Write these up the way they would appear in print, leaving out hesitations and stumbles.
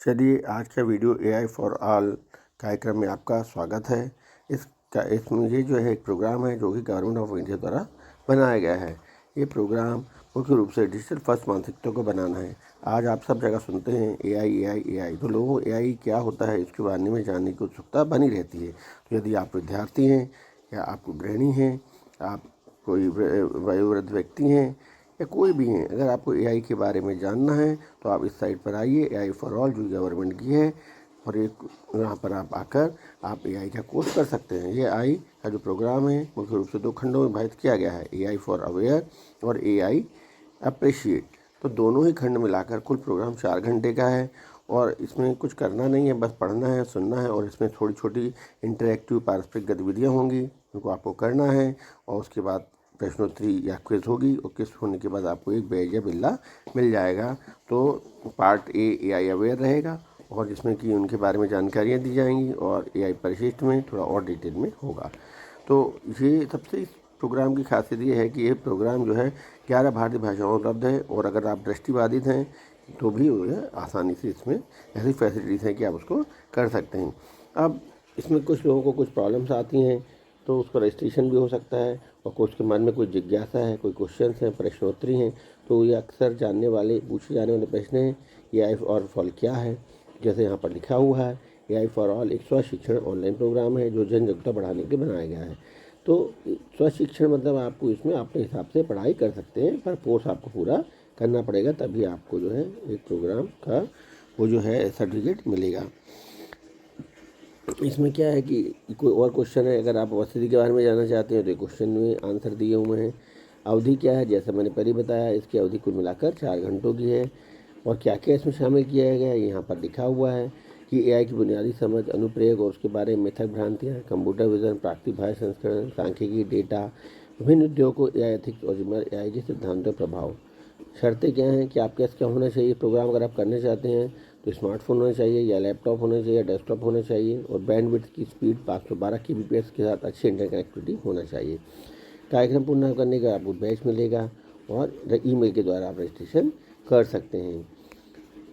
चलिए आज का वीडियो एआई फॉर ऑल कार्यक्रम में आपका स्वागत है। इसमें ये जो है एक प्रोग्राम है जो कि गवर्नमेंट ऑफ इंडिया द्वारा बनाया गया है। ये प्रोग्राम मुख्य रूप से डिजिटल फर्स्ट मानसिकता को बनाना है। आज आप सब जगह सुनते हैं एआई एआई एआई, तो लोगों को एआई क्या होता है इसके बारे में जानने की उत्सुकता बनी रहती है। तो यदि आप विद्यार्थी हैं या आप गृहिणी हैं, आप कोई वयोवृद्ध व्यक्ति हैं या कोई भी हैं, अगर आपको एआई के बारे में जानना है तो आप इस साइट पर आइए, एआई फॉर ऑल जो गवर्नमेंट की है, और एक यहाँ पर आप आकर आप एआई का कोर्स कर सकते हैं। ये एआई का जो प्रोग्राम है मुख्य रूप से 2 खंडों में विभाजित किया गया है, एआई फॉर अवेयर और एआई अप्रिशिएट। तो दोनों ही खंड मिलाकर कुल प्रोग्राम 4 घंटे का है और इसमें कुछ करना नहीं है, बस पढ़ना है, सुनना है, और इसमें थोड़ी छोटी इंटरेक्टिव पारस्परिक गतिविधियाँ होंगी उनको आपको करना है, और उसके बाद प्रश्नोत्तरी या क्विज होगी, और क्विज होने के बाद आपको एक बैज या बिल्ला मिल जाएगा। तो पार्ट ए एआई अवेयर रहेगा और जिसमें कि उनके बारे में जानकारियाँ दी जाएंगी, और एआई परिशिष्ट में थोड़ा और डिटेल में होगा। तो ये सबसे इस प्रोग्राम की खासियत ये है कि ये प्रोग्राम जो है 11 भारतीय भाषाओं में उपलब्ध है, और अगर आप दृष्टिबाधित हैं तो भी आसानी से इसमें ऐसी फैसिलिटीज़ हैं कि आप उसको कर सकते हैं। अब इसमें कुछ लोगों को कुछ प्रॉब्लम्स आती हैं, तो उसका रजिस्ट्रेशन भी हो सकता है, और कुछ के मन में कोई जिज्ञासा है, कोई क्वेश्चंस हैं, प्रश्नोत्तरी हैं, तो ये अक्सर पूछे जाने वाले प्रश्न हैं। एआई फॉर ऑल क्या है? जैसे यहाँ पर लिखा हुआ है, एआई फॉर ऑल एक स्वशिक्षण ऑनलाइन प्रोग्राम है जो जन जागरूकता बढ़ाने के लिए बनाया गया है। तो स्वशिक्षण मतलब आपको इसमें अपने हिसाब से पढ़ाई कर सकते हैं, पर कोर्स आपको पूरा करना पड़ेगा, तभी आपको जो है एक प्रोग्राम का वो जो है सर्टिफिकेट मिलेगा। इसमें क्या है कि कोई और क्वेश्चन है, अगर आप उपस्थिति के बारे में जानना चाहते हैं तो क्वेश्चन में आंसर दिए हुए हैं। अवधि क्या है, जैसा मैंने पहले बताया, इसकी अवधि कुल मिलाकर 4 घंटों की है। और क्या क्या इसमें शामिल किया गया है यहाँ पर लिखा हुआ है कि एआई की बुनियादी समझ, अनुप्रयोग और उसके बारे में मिथक भ्रांतियाँ, कंप्यूटर विजन, प्राकृतिक भाषा संस्करण, सांख्यिकी, डेटा, विभिन्न उद्योगों को एआई एथिक्स और जिम्मेदार एआई के सिद्धांतों प्रभाव। शर्तें क्या हैं कि आपके पास क्या होना चाहिए प्रोग्राम अगर आप करना चाहते हैं, तो स्मार्टफोन होना चाहिए या लैपटॉप होना चाहिए या डेस्कटॉप होना चाहिए, और बैंडविड्थ की स्पीड 512 kbps के साथ अच्छी इंटरनेट कनेक्टिविटी होना चाहिए। कार्यक्रम पूर्ण करने का आपको बैच मिलेगा, और ईमेल के द्वारा आप रजिस्ट्रेशन कर सकते हैं।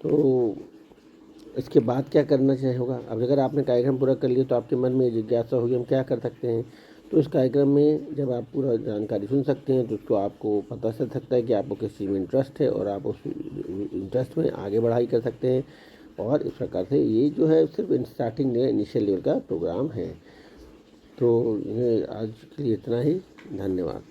तो इसके बाद क्या करना चाहिए होगा? अब अगर आपने कार्यक्रम पूरा कर लिया तो आपके मन में जिज्ञासा होगी हम क्या कर सकते हैं। तो इस कार्यक्रम में जब आप पूरा जानकारी सुन सकते हैं तो उसको आपको पता चल सकता है कि आपको किस चीज़ में इंटरेस्ट है, और आप उस इंटरेस्ट में आगे बढ़ाई कर सकते हैं। और इस प्रकार से ये जो है सिर्फ स्टार्टिंग इनिशियल लेवल का प्रोग्राम है। तो ये आज के लिए इतना ही। धन्यवाद।